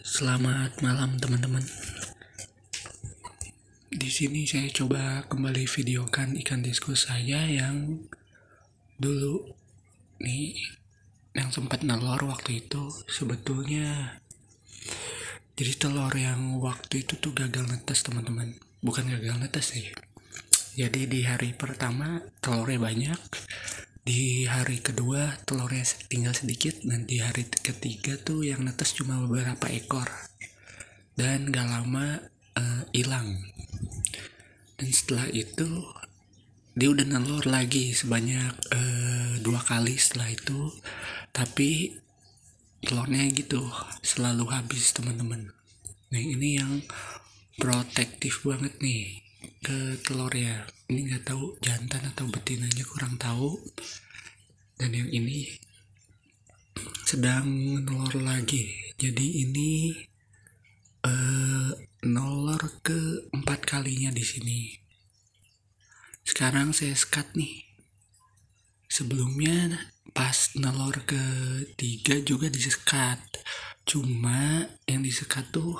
Selamat malam teman-teman. Di sini saya coba kembali videokan ikan diskus saya yang dulu nih yang sempat nelor waktu itu. Sebetulnya jadi telur yang waktu itu tuh gagal netes teman-teman. Bukan gagal netes sih. Jadi di hari pertama telurnya banyak, di hari kedua telurnya tinggal sedikit, dan di hari ketiga tuh yang netes cuma beberapa ekor. Dan gak lama hilang. Dan setelah itu dia udah nelor lagi sebanyak 2 kali setelah itu, tapi telurnya gitu selalu habis teman-teman. Nah ini yang protektif banget nih ke telurnya. Ini nggak tahu jantan atau betinanya, kurang tahu. Dan yang ini sedang nelor lagi. Jadi ini nelor ke 4 kalinya di sini. Sekarang saya sekat nih. Sebelumnya pas nelor ke-3 juga disekat. Cuma yang disekat tuh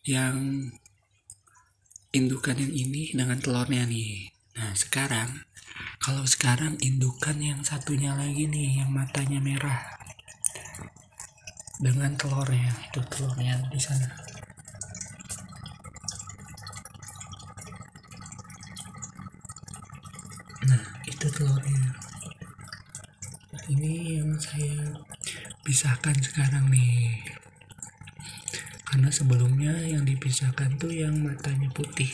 yang indukan yang ini dengan telurnya nih. Nah kalau sekarang indukan yang satunya lagi nih, yang matanya merah dengan telurnya. Itu telurnya di sana. Nah itu telurnya. Ini yang saya pisahkan sekarang nih, karena sebelumnya yang dipisahkan tuh yang matanya putih.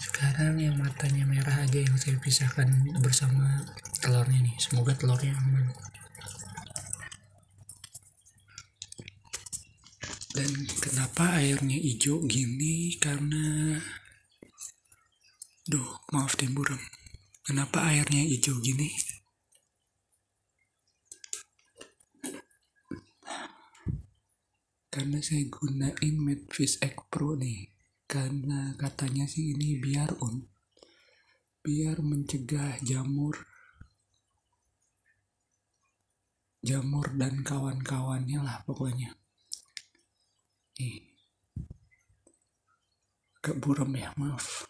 Sekarang yang matanya merah aja yang saya pisahkan bersama telurnya nih. Semoga telurnya aman. Dan kenapa airnya hijau gini? Karena maaf deh buram. Kenapa airnya hijau gini? Karena saya gunain Medfish X Pro nih. Karena katanya sih ini biar mencegah jamur dan kawan-kawannya lah pokoknya. Nih, agak buram ya, maaf.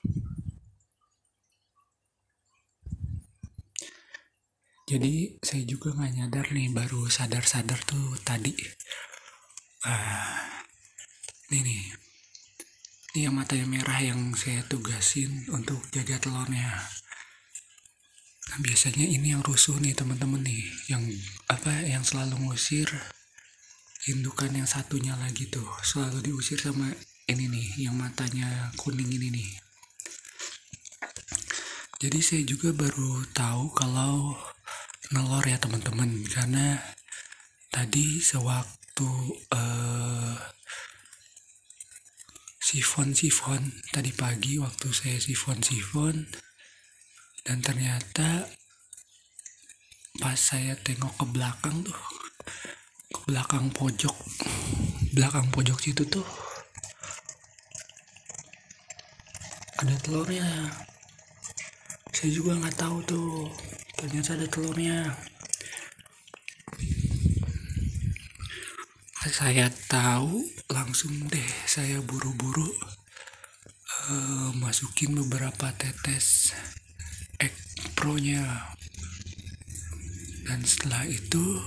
Jadi saya juga nggak nyadar nih, baru sadar tuh tadi. Ini yang matanya merah yang saya tugasin untuk jaga telurnya. Nah, biasanya ini yang rusuh nih teman-teman nih, yang selalu ngusir indukan yang satunya lagi tuh, selalu diusir sama ini nih, yang matanya kuning ini nih. Jadi saya juga baru tahu kalau nelor ya teman-teman, karena tadi sewaktu sifon tadi pagi waktu saya sifon, dan ternyata pas saya tengok ke belakang tuh, ke belakang pojok situ tuh ada telurnya. Saya juga nggak tahu tuh, ternyata ada telurnya. Saya tahu langsung deh, saya buru-buru masukin beberapa tetes X Pro nya. Dan setelah itu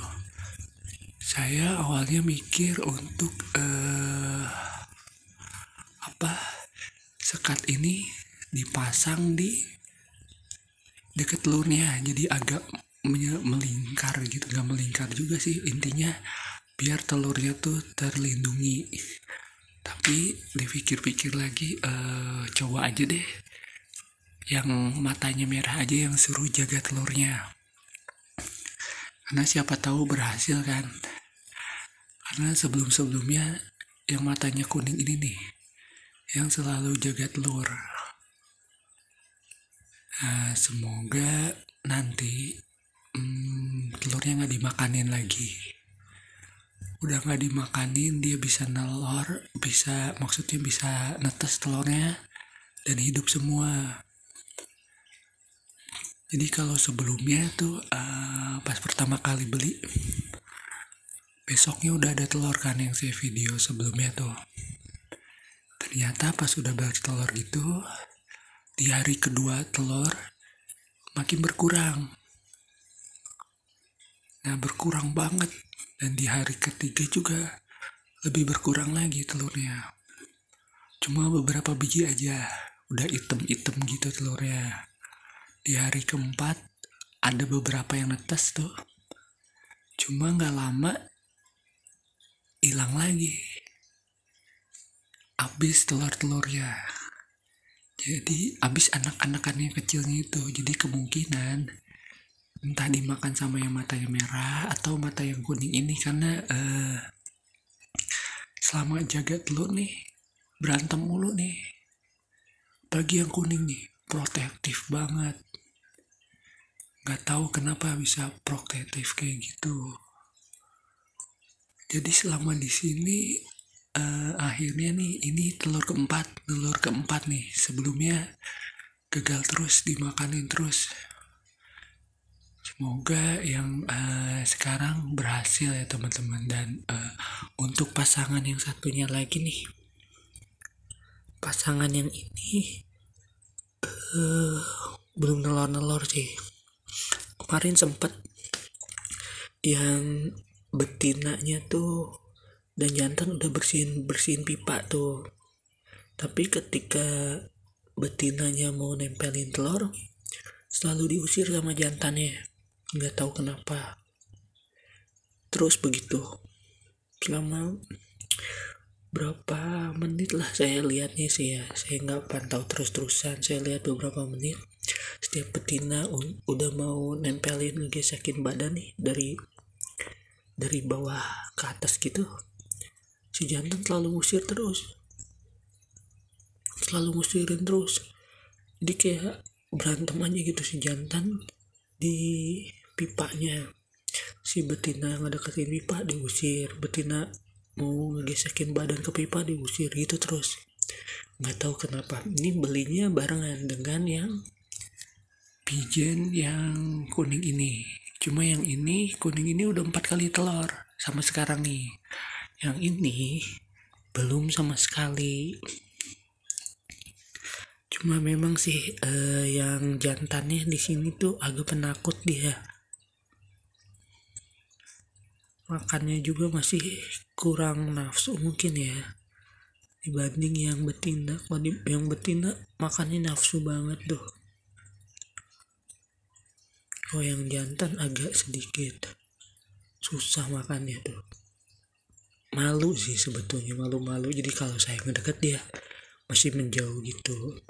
saya awalnya mikir untuk sekat ini dipasang di deket telurnya, jadi agak melingkar gitu. Gak melingkar juga sih, intinya biar telurnya tuh terlindungi. Tapi dipikir-pikir lagi, coba aja deh yang matanya merah aja, yang suruh jaga telurnya, karena siapa tahu berhasil kan. Karena sebelumnya yang matanya kuning ini nih yang selalu jaga telur. Nah, semoga nanti telurnya gak dimakanin lagi. Udah gak dimakanin, dia bisa nelor, bisa netes telurnya dan hidup semua. Jadi kalau sebelumnya tuh pas pertama kali beli Besoknya udah ada telur kan yang saya video sebelumnya tuh. Ternyata pas udah bertelur gitu, di hari kedua telur makin berkurang. Nah, berkurang banget. Dan di hari ketiga juga lebih berkurang lagi telurnya. Cuma beberapa biji aja, udah item-item gitu telurnya. Di hari keempat ada beberapa yang netes tuh. Cuma gak lama hilang lagi. Habis telur-telurnya. Jadi habis anak-anakannya kecilnya itu. Jadi kemungkinan entah dimakan sama yang matanya merah atau mata yang kuning ini, karena selama jaga telur nih berantem mulu nih. Bagi yang kuning nih protektif banget. Gak tahu kenapa bisa protektif kayak gitu. Jadi selama di sini akhirnya nih ini telur keempat nih. Sebelumnya gagal terus dimakanin terus. Semoga yang sekarang berhasil ya teman-teman. Dan untuk pasangan yang satunya lagi nih, pasangan yang ini belum nelor-nelor sih. Kemarin sempet yang betinanya tuh dan jantan udah bersihin pipa tuh. Tapi ketika betinanya mau nempelin telur, selalu diusir sama jantannya. Nggak tahu kenapa. Terus begitu. Selama berapa menit lah saya lihatnya sih ya. Saya nggak pantau terus-terusan. Saya lihat beberapa menit. Setiap betina udah mau nempelin, ngegesekin badan nih dari bawah ke atas gitu. Si jantan selalu ngusir terus. Selalu ngusirin terus. Jadi kayak berantem aja gitu si jantan di pipanya. Si betina yang deketin pipa diusir. Betina mau ngegesekin badan ke pipa diusir gitu terus. Nggak tahu kenapa. Ini belinya barengan dengan yang pigeon yang kuning ini. Cuma yang ini kuning ini udah 4 kali telur sama sekarang nih. Yang ini belum sama sekali. Cuma memang sih yang jantannya di sini tuh agak penakut dia. Makannya juga masih kurang nafsu mungkin ya dibanding yang betina. Yang betina makannya nafsu banget tuh. Oh, yang jantan agak sedikit susah makannya tuh. Malu sih sebetulnya, malu-malu. Jadi kalau saya ngedeket dia masih menjauh gitu.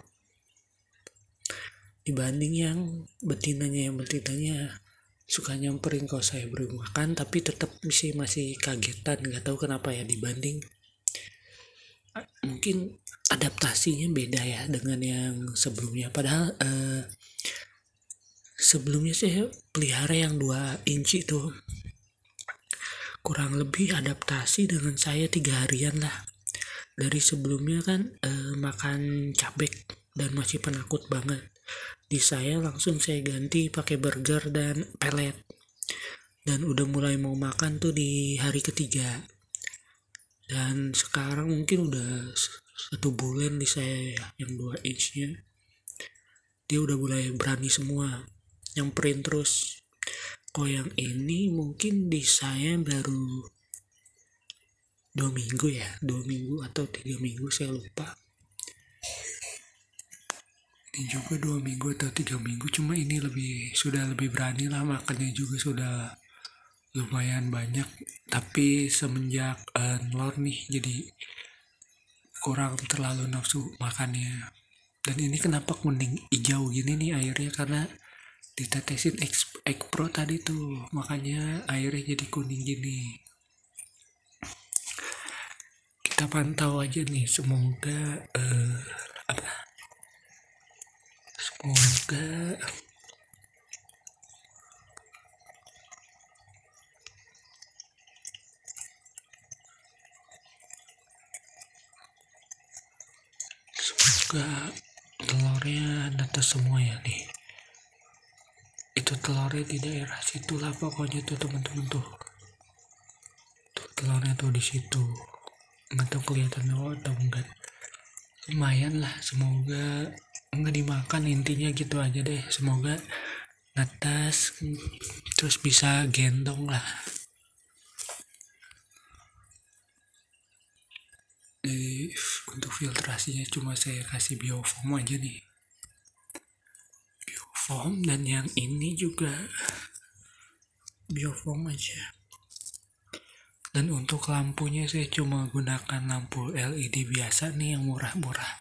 Dibanding yang betinanya suka nyamperin kalau saya beri makan, tapi tetap masih kagetan. Nggak tahu kenapa ya, dibanding mungkin adaptasinya beda ya dengan yang sebelumnya. Padahal sebelumnya saya pelihara yang 2 inci tuh. Kurang lebih adaptasi dengan saya 3 harian lah. Dari sebelumnya kan makan cabai dan masih penakut banget. Di saya langsung saya ganti pakai burger dan pelet. Dan udah mulai mau makan tuh di hari ketiga. Dan sekarang mungkin udah 1 bulan di saya ya, yang 2 inchnya. Dia udah mulai berani semua. Nyamperin terus. Kalau yang ini mungkin di saya baru 2 minggu ya. 2 minggu atau 3 minggu saya lupa. Ini juga 2 minggu atau 3 minggu. Cuma ini sudah lebih berani lah. Makannya juga sudah lumayan banyak. Tapi semenjak telur nih jadi kurang terlalu nafsu makannya. Dan ini kenapa kuning hijau gini nih airnya, karena ditetesin egg pro tadi tuh, makanya airnya jadi kuning gini. Kita pantau aja nih, semoga telurnya netes semua ya nih. Itu telurnya di daerah situlah pokoknya tuh teman-teman tuh. telurnya tuh di situ. Nggak tahu kelihatan atau enggak. Lumayan lah, semoga nggak dimakan, intinya gitu aja deh. Semoga netas terus bisa gendong lah. Untuk filtrasinya cuma saya kasih biofoam aja nih, biofoam, dan yang ini juga biofoam aja. Dan untuk lampunya saya cuma gunakan lampu LED biasa nih yang murah-murah,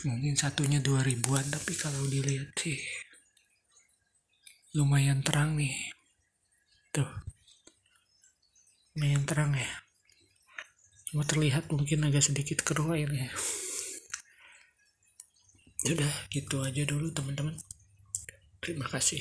mungkin satunya 2000-an, tapi kalau dilihat sih lumayan terang nih, tuh lumayan terang ya. Cuma terlihat mungkin agak sedikit keruh airnya. Udah gitu aja dulu teman-teman, terima kasih.